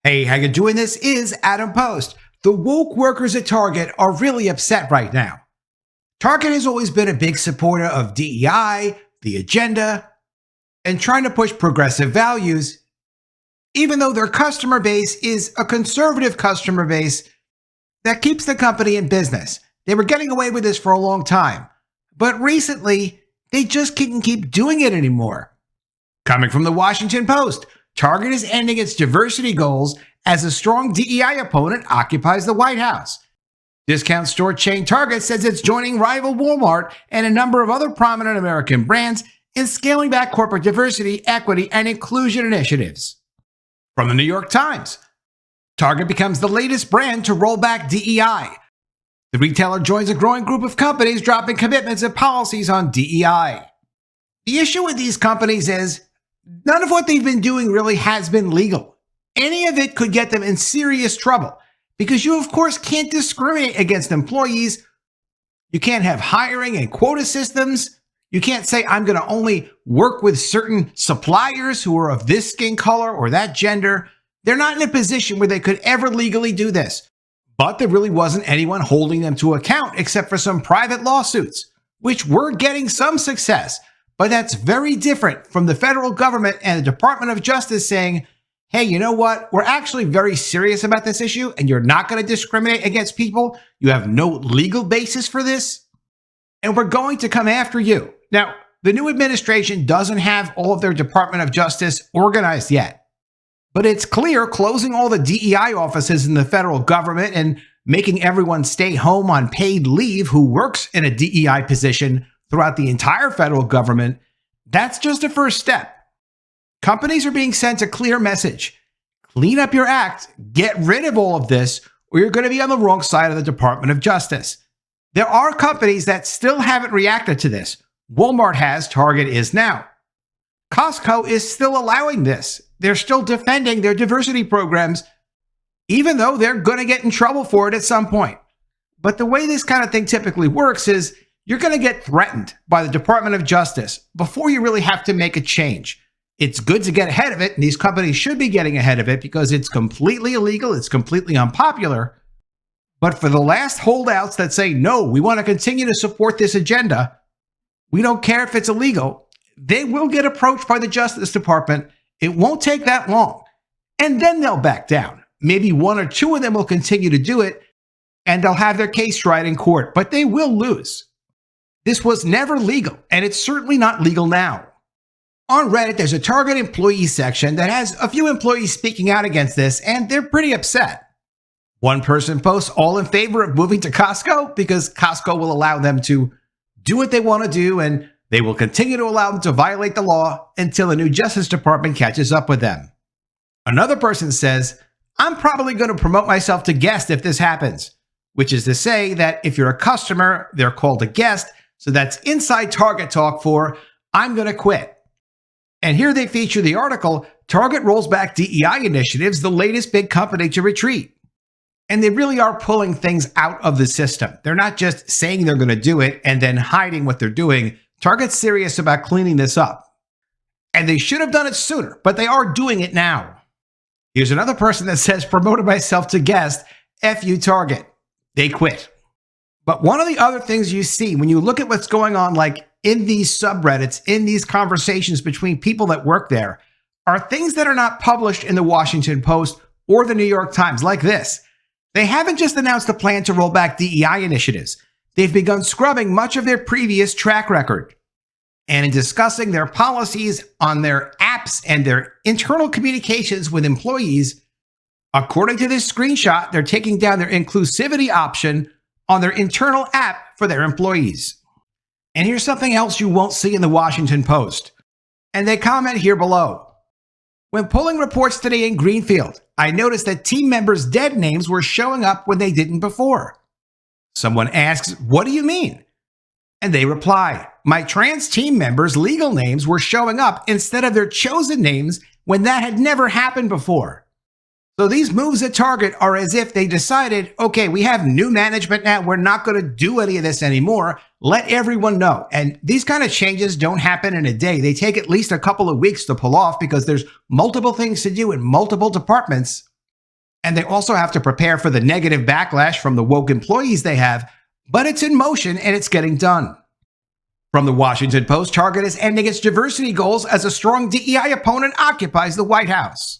Hey, how you doing? This is Adam Post. The woke workers at Target are really upset right now. Target has always been a big supporter of DEI, the agenda, and trying to push progressive values, even though their customer base is a conservative customer base that keeps the company in business. They were getting away with this for a long time, but recently they just couldn't keep doing it anymore. Coming from the Washington Post, Target is ending its diversity goals as a strong DEI opponent occupies the White House. Discount store chain Target says it's joining rival Walmart and a number of other prominent American brands in scaling back corporate diversity, equity, and inclusion initiatives. From the New York Times, Target becomes the latest brand to roll back DEI. The retailer joins a growing group of companies dropping commitments and policies on DEI. The issue with these companies is none of what they've been doing really has been legal. Any of it could get them in serious trouble because you, of course, can't discriminate against employees. You can't have hiring and quota systems. You can't say, I'm going to only work with certain suppliers who are of this skin color or that gender. They're not in a position where they could ever legally do this. But there really wasn't anyone holding them to account except for some private lawsuits, which were getting some success. But that's very different from the federal government and the Department of Justice saying, hey, you know what? We're actually very serious about this issue and you're not going to discriminate against people. You have no legal basis for this. And we're going to come after you. Now, the new administration doesn't have all of their Department of Justice organized yet. But it's clear closing all the DEI offices in the federal government and making everyone stay home on paid leave who works in a DEI position throughout the entire federal government, that's just a first step. Companies are being sent a clear message. Clean up your act, get rid of all of this, or you're going to be on the wrong side of the Department of Justice. There are companies that still haven't reacted to this. Walmart has, Target is now. Costco is still allowing this. They're still defending their diversity programs, even though they're going to get in trouble for it at some point. But the way this kind of thing typically works is you're going to get threatened by the Department of Justice before you really have to make a change. It's good to get ahead of it, and these companies should be getting ahead of it because it's completely illegal, it's completely unpopular. But for the last holdouts that say, no, we want to continue to support this agenda, we don't care if it's illegal, they will get approached by the Justice Department. It won't take that long. And then they'll back down. Maybe one or two of them will continue to do it, and they'll have their case tried in court, but they will lose. This was never legal, and it's certainly not legal now. On Reddit, there's a Target employee section that has a few employees speaking out against this, and they're pretty upset. One person posts all in favor of moving to Costco because Costco will allow them to do what they want to do, and they will continue to allow them to violate the law until the new Justice Department catches up with them. Another person says, I'm probably going to promote myself to guest if this happens, which is to say that if you're a customer, they're called a guest. So that's inside Target talk for, I'm going to quit. And here they feature the article, Target rolls back DEI initiatives, the latest big company to retreat. And they really are pulling things out of the system. They're not just saying they're going to do it and then hiding what they're doing. Target's serious about cleaning this up. And they should have done it sooner, but they are doing it now. Here's another person that says, promoted myself to guest, F you Target. They quit. But one of the other things you see when you look at what's going on, like in these subreddits, in these conversations between people that work there, are things that are not published in the Washington Post or the New York Times, like this. They haven't just announced a plan to roll back DEI initiatives. They've begun scrubbing much of their previous track record. And in discussing their policies on their apps and their internal communications with employees, according to this screenshot, they're taking down their inclusivity option on their internal app for their employees. And here's something else you won't see in the Washington Post. And they comment here below. When pulling reports today in Greenfield, I noticed that team members' dead names were showing up when they didn't before. Someone asks, what do you mean? And they reply, my trans team members' legal names were showing up instead of their chosen names when that had never happened before. So these moves at Target are as if they decided, okay, we have new management now. We're not going to do any of this anymore. Let everyone know. And these kind of changes don't happen in a day. They take at least a couple of weeks to pull off because there's multiple things to do in multiple departments. And they also have to prepare for the negative backlash from the woke employees they have, but it's in motion and it's getting done. From the Washington Post, Target is ending its diversity goals as a strong DEI opponent occupies the White House.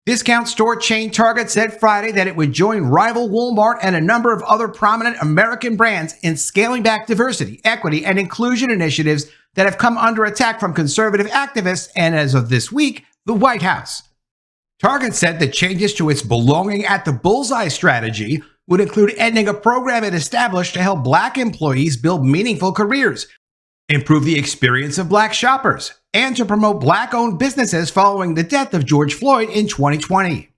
Discount store chain Target said Friday that it would join rival Walmart and a number of other prominent American brands in scaling back diversity, equity, and inclusion initiatives that have come under attack from conservative activists and, as of this week, the White House. Target said that changes to its belonging at the bullseye strategy would include ending a program it established to help Black employees build meaningful careers, improve the experience of Black shoppers, and to promote Black-owned businesses following the death of George Floyd in 2020.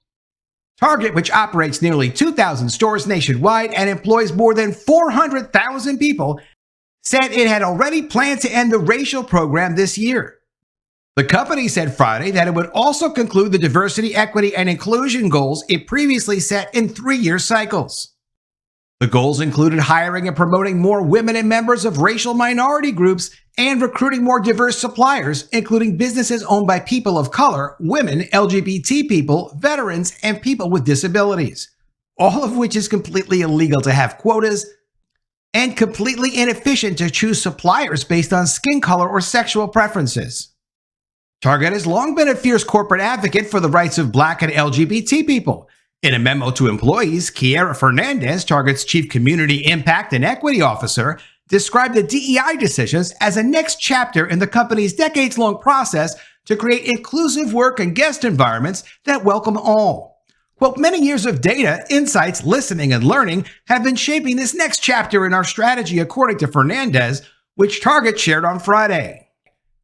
Target, which operates nearly 2,000 stores nationwide and employs more than 400,000 people, said it had already planned to end the racial program this year. The company said Friday that it would also conclude the diversity, equity, and inclusion goals it previously set in 3-year cycles. The goals included hiring and promoting more women and members of racial minority groups and recruiting more diverse suppliers, including businesses owned by people of color, women, LGBT people, veterans, and people with disabilities, all of which is completely illegal to have quotas and completely inefficient to choose suppliers based on skin color or sexual preferences. Target has long been a fierce corporate advocate for the rights of Black and LGBT people. In a memo to employees, Kiera Fernandez, Target's Chief Community Impact and Equity Officer, described the DEI decisions as a next chapter in the company's decades-long process to create inclusive work and guest environments that welcome all. Quote, many years of data, insights, listening, and learning have been shaping this next chapter in our strategy, according to Fernandez, which Target shared on Friday.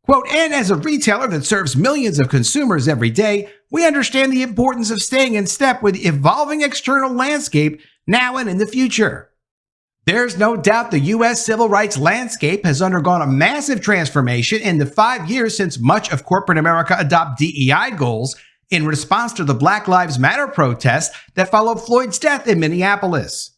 Quote, and as a retailer that serves millions of consumers every day, we understand the importance of staying in step with the evolving external landscape now and in the future. There's no doubt the U.S. civil rights landscape has undergone a massive transformation in the 5 years since much of corporate America adopted DEI goals in response to the Black Lives Matter protests that followed Floyd's death in Minneapolis.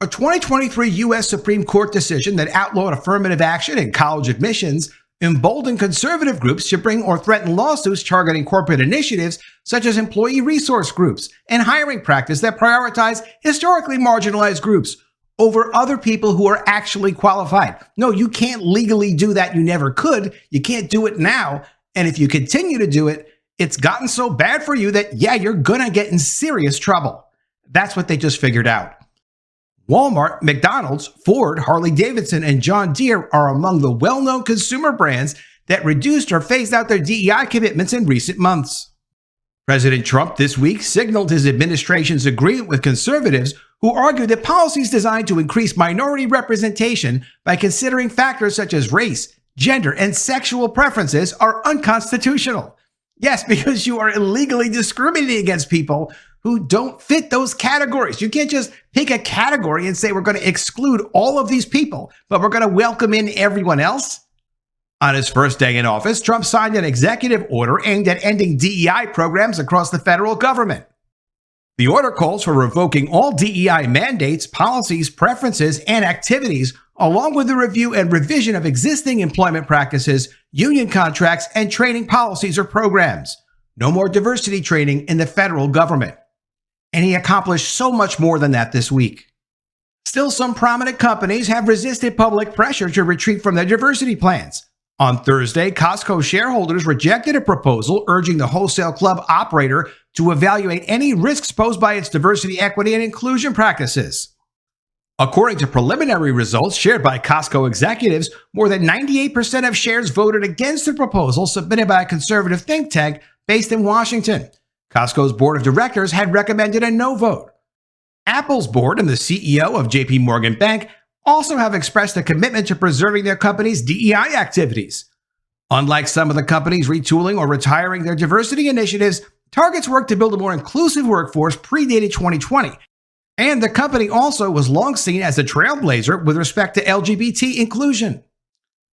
A 2023 U.S. Supreme Court decision that outlawed affirmative action in college admissions emboldened conservative groups to bring or threaten lawsuits targeting corporate initiatives such as employee resource groups and hiring practice that prioritize historically marginalized groups over other people who are actually qualified. No, you can't legally do that. You never could. You can't do it now. And if you continue to do it, it's gotten so bad for you that, yeah, you're going to get in serious trouble. That's what they just figured out. Walmart, McDonald's, Ford, Harley-Davidson, and John Deere are among the well-known consumer brands that reduced or phased out their DEI commitments in recent months. President Trump this week signaled his administration's agreement with conservatives who argued that policies designed to increase minority representation by considering factors such as race, gender, and sexual preferences are unconstitutional. Yes, because you are illegally discriminating against people who don't fit those categories. You can't just pick a category and say we're going to exclude all of these people, but we're going to welcome in everyone else. On his first day in office, Trump signed an executive order aimed at ending DEI programs across the federal government. The order calls for revoking all DEI mandates, policies, preferences, and activities, along with the review and revision of existing employment practices, union contracts, and training policies or programs. No more diversity training in the federal government. And he accomplished so much more than that this week. Still, some prominent companies have resisted public pressure to retreat from their diversity plans. On Thursday, Costco shareholders rejected a proposal urging the wholesale club operator to evaluate any risks posed by its diversity, equity, and inclusion practices. According to preliminary results shared by Costco executives, more than 98% of shares voted against the proposal submitted by a conservative think tank based in Washington. Costco's board of directors had recommended a no vote. Apple's board and the CEO of JP Morgan Bank also have expressed a commitment to preserving their company's DEI activities. Unlike some of the companies retooling or retiring their diversity initiatives, Target's work to build a more inclusive workforce predated 2020, and the company also was long seen as a trailblazer with respect to LGBT inclusion.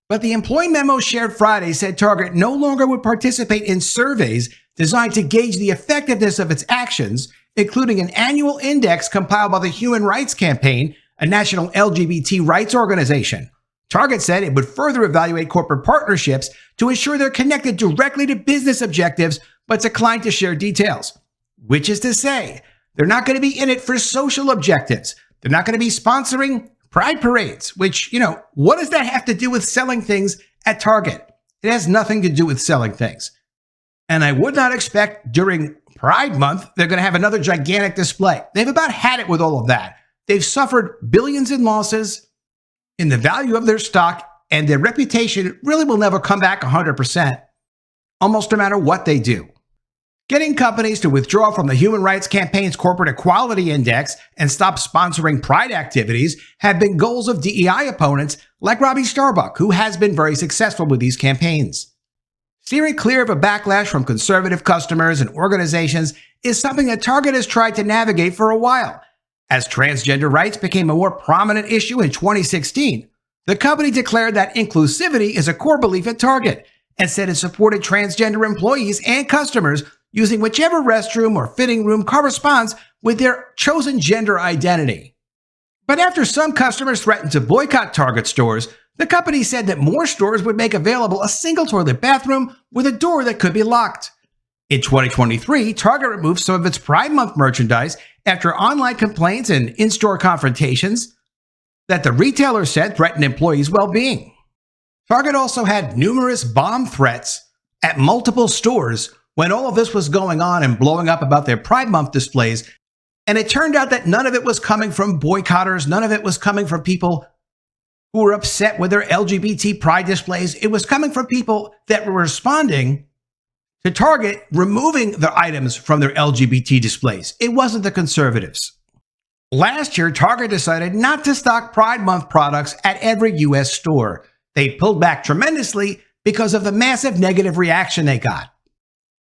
But the employee memo shared Friday said Target no longer would participate in surveys designed to gauge the effectiveness of its actions, including an annual index compiled by the Human Rights Campaign, a national LGBT rights organization. Target said it would further evaluate corporate partnerships to ensure they're connected directly to business objectives, but declined to share details. Which is to say, They're not going to be in it for social objectives. They're not going to be sponsoring pride parades, which, what does that have to do with selling things at Target? It has nothing to do with selling things. And I would not expect during Pride Month, they're going to have another gigantic display. They've about had it with all of that. They've suffered billions in losses in the value of their stock, and their reputation really will never come back 100%, almost no matter what they do. Getting companies to withdraw from the Human Rights Campaign's Corporate Equality Index and stop sponsoring pride activities have been goals of DEI opponents like Robbie Starbuck, who has been very successful with these campaigns. Steering clear of a backlash from conservative customers and organizations is something that Target has tried to navigate for a while. As transgender rights became a more prominent issue in 2016, the company declared that inclusivity is a core belief at Target and said it supported transgender employees and customers using whichever restroom or fitting room corresponds with their chosen gender identity. But after some customers threatened to boycott Target stores, the company said that more stores would make available a single toilet bathroom with a door that could be locked. In 2023, Target removed some of its Pride Month merchandise after online complaints and in-store confrontations that the retailer said threatened employees' well-being. Target also had numerous bomb threats at multiple stores when all of this was going on and blowing up about their Pride Month displays, and it turned out that none of it was coming from boycotters, none of it was coming from people who were upset with their LGBT pride displays. It was coming from people that were responding to Target removing the items from their LGBT displays. It wasn't the conservatives. Last year, Target decided not to stock Pride Month products at every U.S. store. They pulled back tremendously because of the massive negative reaction they got.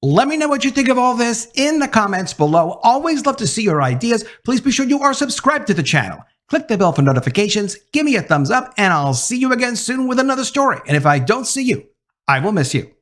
Let me know what you think of all this in the comments below. Always love to see your ideas. Please be sure you are subscribed to the channel. Click the bell for notifications, give me a thumbs up, and I'll see you again soon with another story. And if I don't see you, I will miss you.